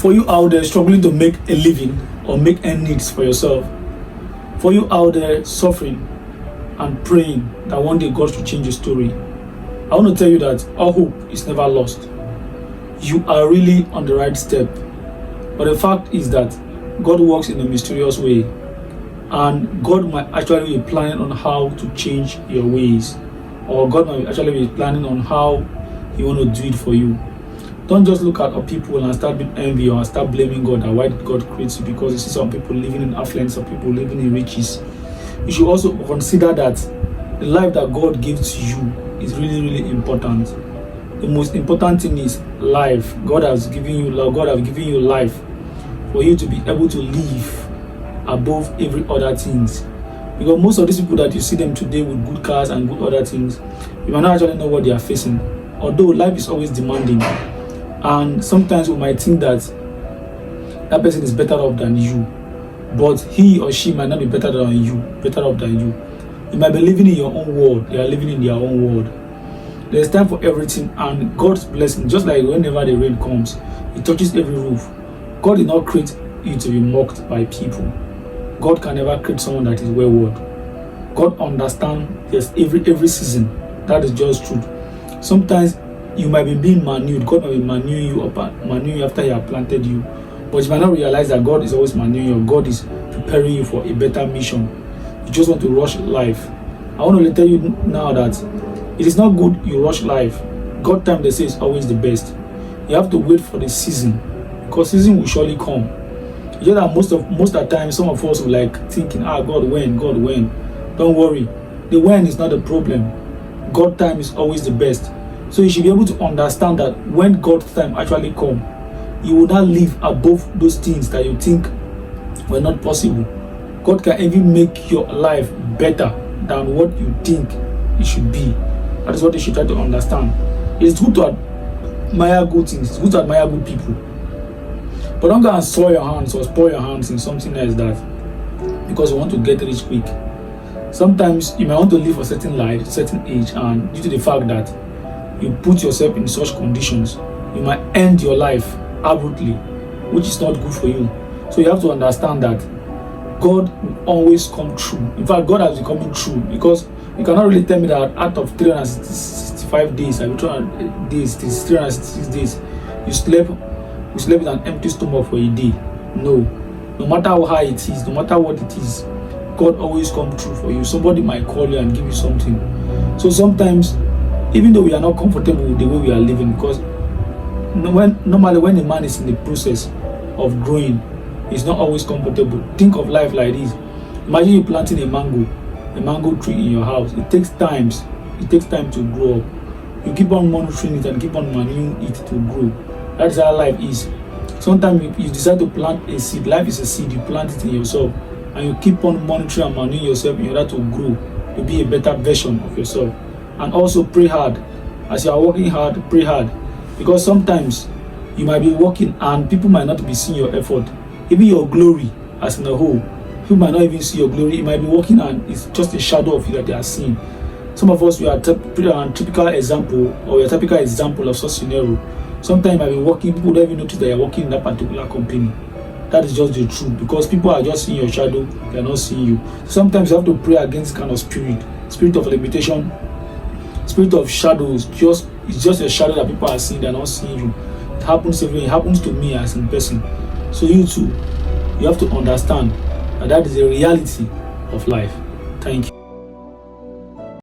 For you out there struggling to make a living or make ends needs for yourself, for you out there suffering and praying that one day God should change your story, I want to tell you that all hope is never lost. You are really on the right step. But the fact is that God works in a mysterious way, and God might actually be planning on how to change your ways, or God might actually be planning on how He want to do it for you. Don't just look at people and start being envy or start blaming God and why did God create you, because you see some people living in affluence, some people living in riches. You should also consider that the life that God gives to you is really, really important. The most important thing is life. God has given you love. God has given you life for you to be able to live above every other things. Because most of these people that you see them today with good cars and good other things, you might not actually know what they are facing. Although life is always demanding, and sometimes we might think that that person is better off than you, but he or she might not be better than you, better off than you. You might be living in your own world. They are living in their own world. There's time for everything, and God's blessing, just like whenever the rain comes, it touches every roof. God did not create you to be mocked by people. God can never create someone that is wayward. God understands yes, every season. That is just truth. Sometimes you might be being manured. God might be manuring you after He has planted you. But you might not realize that God is always manuring you. God is preparing you for a better mission. You just want to rush life. I want to tell you now that it is not good you rush life. God time, they say, is always the best. You have to wait for the season, because season will surely come. You know that most of the time, some of us will like thinking, God when? Don't worry. The when is not the problem. God time is always the best. So you should be able to understand that when God's time actually come, you will not live above those things that you think were not possible. God can even make your life better than what you think it should be. That is what you should try to understand. It's good to admire good things. It's good to admire good people. But don't go and soil your hands or spoil your hands in something else that because you want to get rich quick. Sometimes you might want to live a certain life, certain age, and due to the fact that you put yourself in such conditions, you might end your life abruptly, which is not good for you. So you have to understand that God will always come true. In fact, God has been coming true, because you cannot really tell me that out of 365 days, 366 days, you slept with an empty stomach for a day. No matter how high it is, no matter what it is, God always come true for you. Somebody might call you and give you something. So sometimes, even though we are not comfortable with the way we are living, because normally when a man is in the process of growing, he's not always comfortable. Think of life like this. Imagine you planting a mango tree in your house. It takes time to grow up. You keep on monitoring it and keep on manuring it to grow. That's how life is. Sometimes you decide to plant a seed. Life is a seed. You plant it in yourself, and you keep on monitoring and manuring yourself in order to grow, to be a better version of yourself. And also pray hard. As you are working hard, pray hard, because sometimes you might be working and people might not be seeing your effort, even your glory as in a whole. People might not even see your glory. You might be working and it's just a shadow of you that they are seeing. Some of us, we are a typical example, or a typical example of such scenario. Sometimes you might be working, people don't even notice that you're working in that particular company. That is just the truth, because people are just seeing your shadow, they are not seeing you. Sometimes you have to pray against kind of spirit of limitation, spirit of shadows. It's just a shadow that people are seeing, they're not seeing you. It happens everywhere. It happens to me as a person. So you too, you have to understand that that is the reality of life. Thank you.